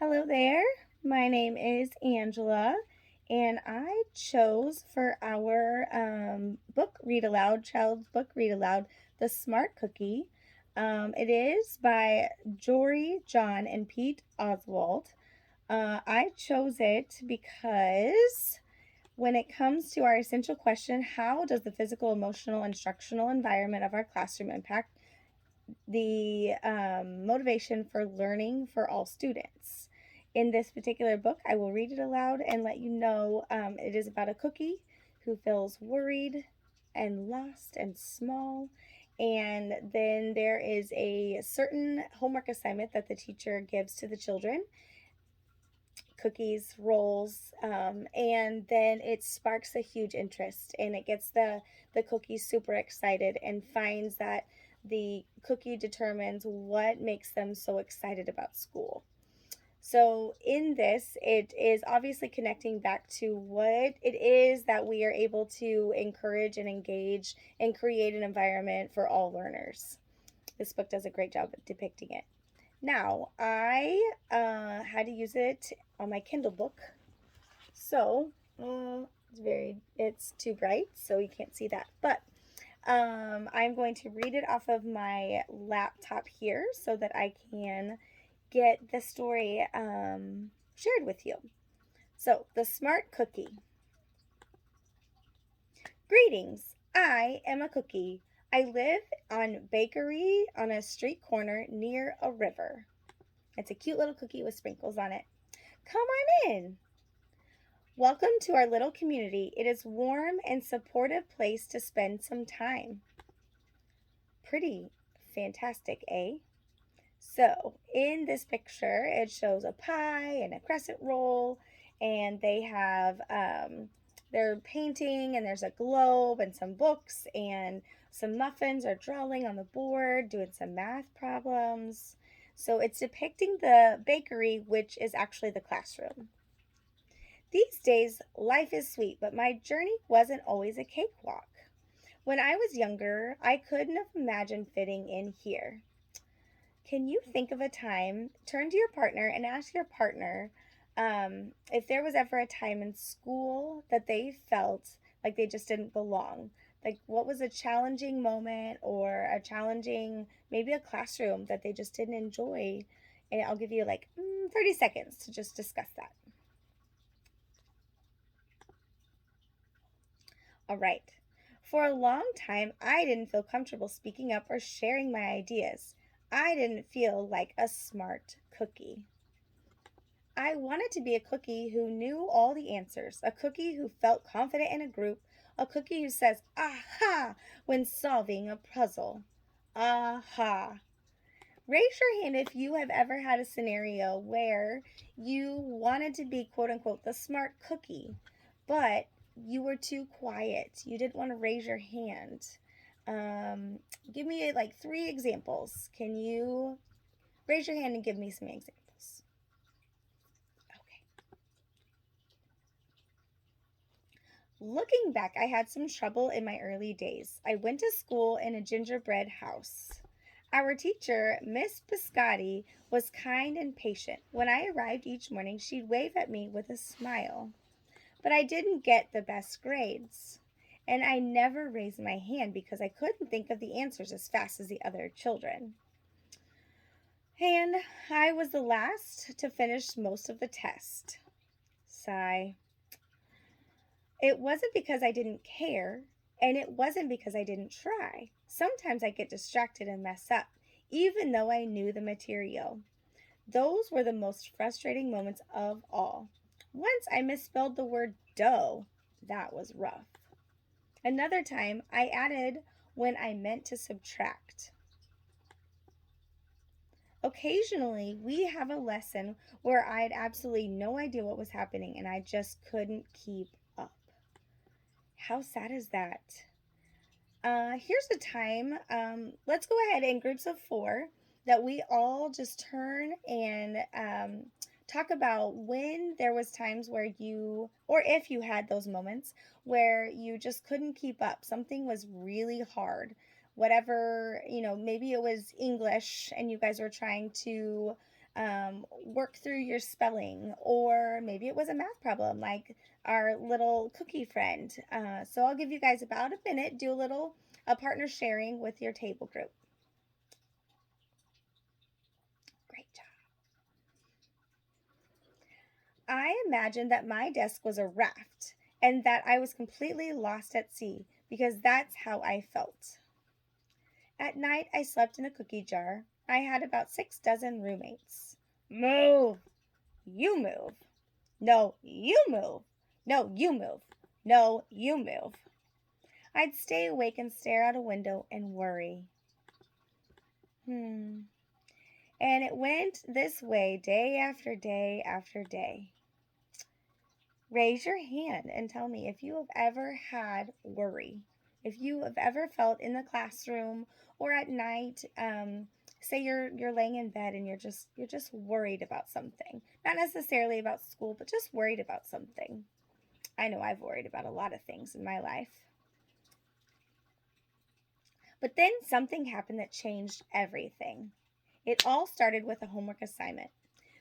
Hello there. My name is Angela, and I chose for our book read aloud, child's book read aloud, The Smart Cookie. It is by Jory, John, and Pete Oswald. I chose it because when it comes to our essential question, how does the physical, emotional, instructional environment of our classroom impact the motivation for learning for all students? In this particular book, I will read it aloud and let you know it is about a cookie who feels worried and lost and small. And then there is a certain homework assignment that the teacher gives to the children, cookies, rolls, and then it sparks a huge interest and it gets the cookies super excited and finds that the cookie determines what makes them so excited about school. So, in this, it is obviously connecting back to what it is that we are able to encourage and engage and create an environment for all learners. This book does a great job at depicting it. Now, I had to use it on my Kindle book, so it's too bright, so you can't see that. But I'm going to read it off of my laptop here so that I can get the story shared with you. So, The Smart Cookie. Greetings. I am a cookie. I live on bakery on a street corner near a river. It's a cute little cookie with sprinkles on it. Come on in. Welcome to our little community. It is warm and supportive place to spend some time. Pretty fantastic, eh? So, in this picture, it shows a pie and a crescent roll, and they have they're painting, and there's a globe and some books, and some muffins are drawing on the board, doing some math problems. So, it's depicting the bakery, which is actually the classroom. These days, life is sweet, but my journey wasn't always a cakewalk. When I was younger, I couldn't have imagined fitting in here. Can you think of a time? Turn to your partner and ask your partner if there was ever a time in school that they felt like they just didn't belong. Like, what was a challenging moment or a challenging, maybe a classroom that they just didn't enjoy? And I'll give you like 30 seconds to just discuss that. All right. For a long time, I didn't feel comfortable speaking up or sharing my ideas. I didn't feel like a smart cookie. I wanted to be a cookie who knew all the answers, a cookie who felt confident in a group, a cookie who says, aha, when solving a puzzle. Aha. Raise your hand if you have ever had a scenario where you wanted to be, quote unquote, the smart cookie, but you were too quiet. You didn't want to raise your hand. Um, Give me like 3 examples. Can you raise your hand and give me some examples? Okay. Looking back, I had some trouble in my early days. I went to school in a gingerbread house. Our teacher, Miss Biscotti, was kind and patient. When I arrived each morning, she'd wave at me with a smile. But I didn't get the best grades. And I never raised my hand because I couldn't think of the answers as fast as the other children. And I was the last to finish most of the test. Sigh. It wasn't because I didn't care, and it wasn't because I didn't try. Sometimes I get distracted and mess up, even though I knew the material. Those were the most frustrating moments of all. Once I misspelled the word dough. That was rough. Another time, I added when I meant to subtract. Occasionally, we have a lesson where I had absolutely no idea what was happening and I just couldn't keep up. How sad is that? Here's a time. Let's go ahead in groups of 4 that we all just turn and talk about when there was times where you, or if you had those moments where you just couldn't keep up. Something was really hard. Whatever, maybe it was English and you guys were trying to work through your spelling, or maybe it was a math problem like our little cookie friend. So I'll give you guys about a minute, do a partner sharing with your table group. Great job. I imagined that my desk was a raft and that I was completely lost at sea because that's how I felt. At night, I slept in a cookie jar. I had about 6 dozen roommates. Move! You move! No, you move! No, you move! No, you move! I'd stay awake and stare out a window and worry. And it went this way day after day after day. Raise your hand and tell me if you have ever had worry. If you have ever felt in the classroom or at night, say you're laying in bed and you're just worried about something. Not necessarily about school, but just worried about something. I know I've worried about a lot of things in my life. But then something happened that changed everything. It all started with a homework assignment.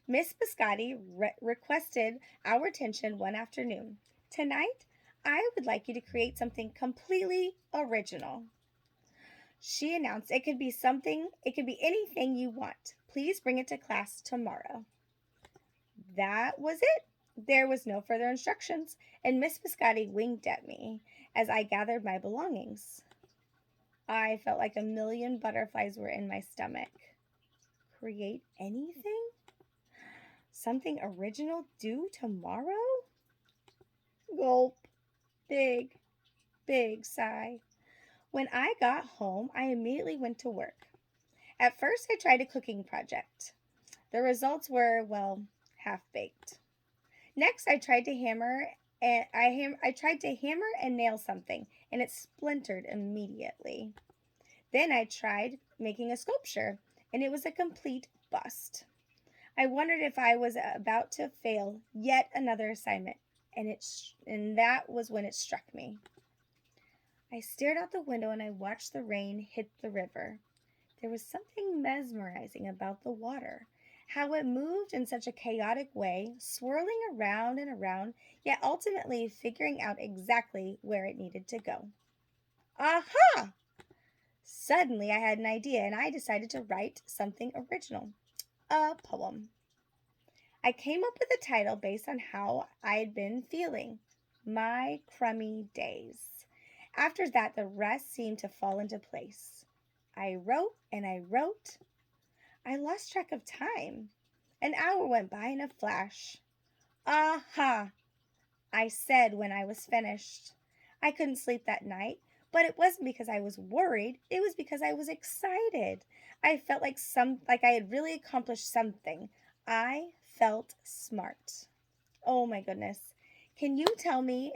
Miss Biscotti requested our attention one afternoon. Tonight, I would like you to create something completely original. She announced it could be anything you want. Please bring it to class tomorrow. That was it. There was no further instructions, and Miss Biscotti winked at me as I gathered my belongings. I felt like a million butterflies were in my stomach. Create anything? Something original due tomorrow? Gulp. Big, big sigh. When I got home, I immediately went to work. At first, I tried a cooking project. The results were, well, half-baked. Next, I tried to hammer and nail something, and it splintered immediately. Then I tried making a sculpture, and it was a complete bust. I wondered if I was about to fail yet another assignment, and that was when it struck me. I stared out the window and I watched the rain hit the river. There was something mesmerizing about the water, how it moved in such a chaotic way, swirling around and around, yet ultimately figuring out exactly where it needed to go. Aha! Suddenly I had an idea and I decided to write something original. A poem. I came up with a title based on how I'd been feeling. My Crummy Days. After that, the rest seemed to fall into place. I wrote and I wrote. I lost track of time. An hour went by in a flash. Aha! I said when I was finished. I couldn't sleep that night, but it wasn't because I was worried. It was because I was excited. I felt like I had really accomplished something. I felt smart. Oh my goodness. Can you tell me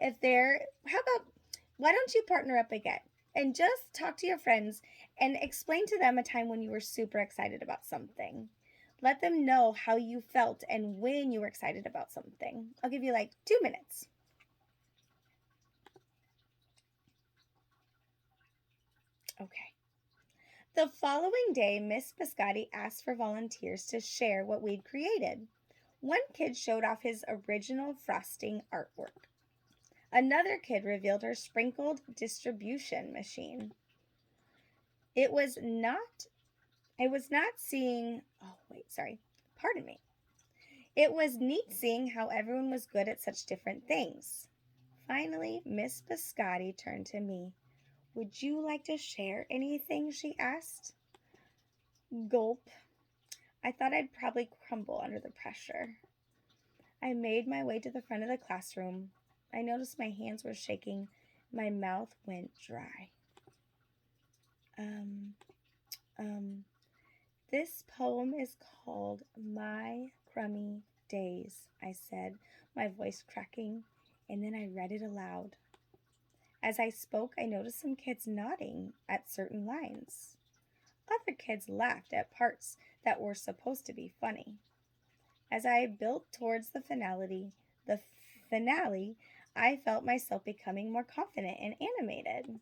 why don't you partner up again and just talk to your friends and explain to them a time when you were super excited about something? Let them know how you felt and when you were excited about something. I'll give you like 2 minutes. Okay. The following day, Miss Biscotti asked for volunteers to share what we'd created. One kid showed off his original frosting artwork. Another kid revealed her sprinkled distribution machine. It was not seeing, pardon me. It was neat seeing how everyone was good at such different things. Finally, Miss Biscotti turned to me. Would you like to share anything? She asked. Gulp. I thought I'd probably crumble under the pressure. I made my way to the front of the classroom. I noticed my hands were shaking. My mouth went dry. This poem is called My Crummy Days, I said, my voice cracking, and then I read it aloud. As I spoke, I noticed some kids nodding at certain lines. Other kids laughed at parts that were supposed to be funny. As I built towards the finale, I felt myself becoming more confident and animated.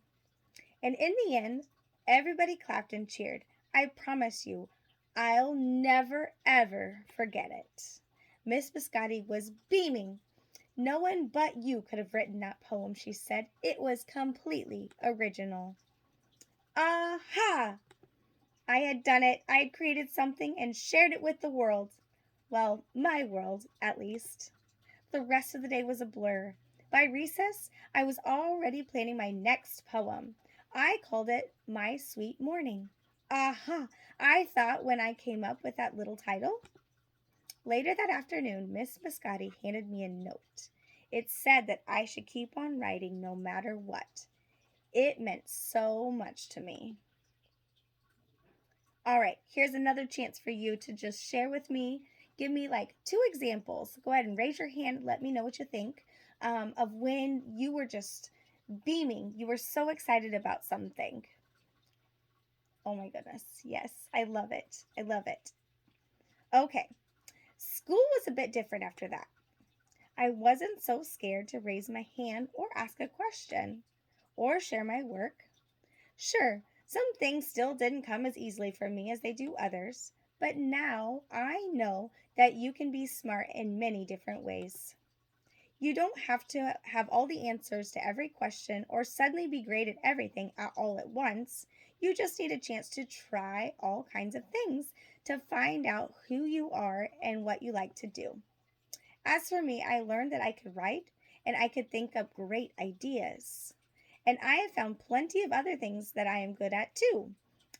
And in the end, everybody clapped and cheered. I promise you, I'll never, ever forget it. Miss Biscotti was beaming. No one but you could have written that poem, she said. It was completely original. Aha! I had done it. I had created something and shared it with the world. Well, my world, at least. The rest of the day was a blur. By recess, I was already planning my next poem. I called it My Sweet Morning. Aha! I thought when I came up with that little title. Later that afternoon, Miss Biscotti handed me a note. It said that I should keep on writing no matter what. It meant so much to me. All right, here's another chance for you to just share with me. Give me like 2 examples. Go ahead and raise your hand. Let me know what you think of when you were just beaming. You were so excited about something. Oh my goodness. Yes, I love it. I love it. Okay, school was a bit different after that. I wasn't so scared to raise my hand or ask a question or share my work. Sure, some things still didn't come as easily for me as they do others, but now I know that you can be smart in many different ways. You don't have to have all the answers to every question or suddenly be great at everything all at once. You just need a chance to try all kinds of things to find out who you are and what you like to do. As for me, I learned that I could write and I could think up great ideas. And I have found plenty of other things that I am good at too.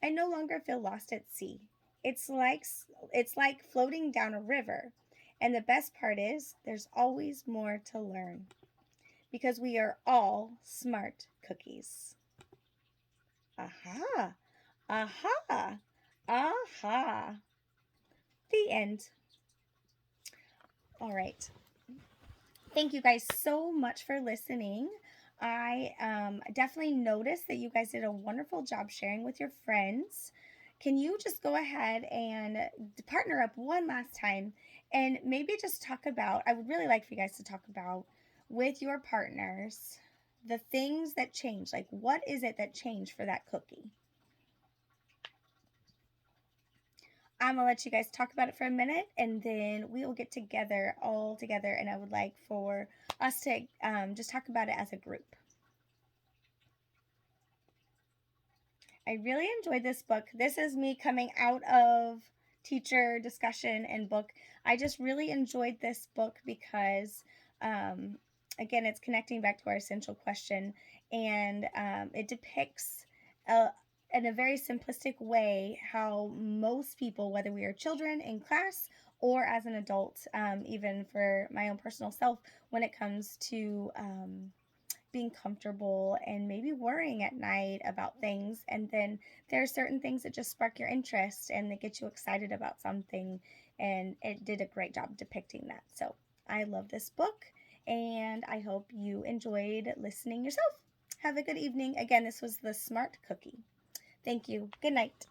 I no longer feel lost at sea. It's like it's like floating down a river. And the best part is there's always more to learn because we are all smart cookies. Aha. Aha. Aha. The end. All right. Thank you guys so much for listening. I definitely noticed that you guys did a wonderful job sharing with your friends. Can you just go ahead and partner up one last time and maybe just talk about? I would really like for you guys to talk about with your partners the things that change. Like, what is it that changed for that cookie? I'm gonna let you guys talk about it for a minute and then we will get together all together. And I would like for us to just talk about it as a group. I really enjoyed this book. This is me coming out of teacher discussion and book. I just really enjoyed this book because, again, it's connecting back to our essential question and it depicts in a very simplistic way how most people, whether we are children in class or as an adult, even for my own personal self, when it comes to being comfortable and maybe worrying at night about things. And then there are certain things that just spark your interest and that get you excited about something. And it did a great job depicting that. So I love this book and I hope you enjoyed listening yourself. Have a good evening. Again, this was The Smart Cookie. Thank you. Good night.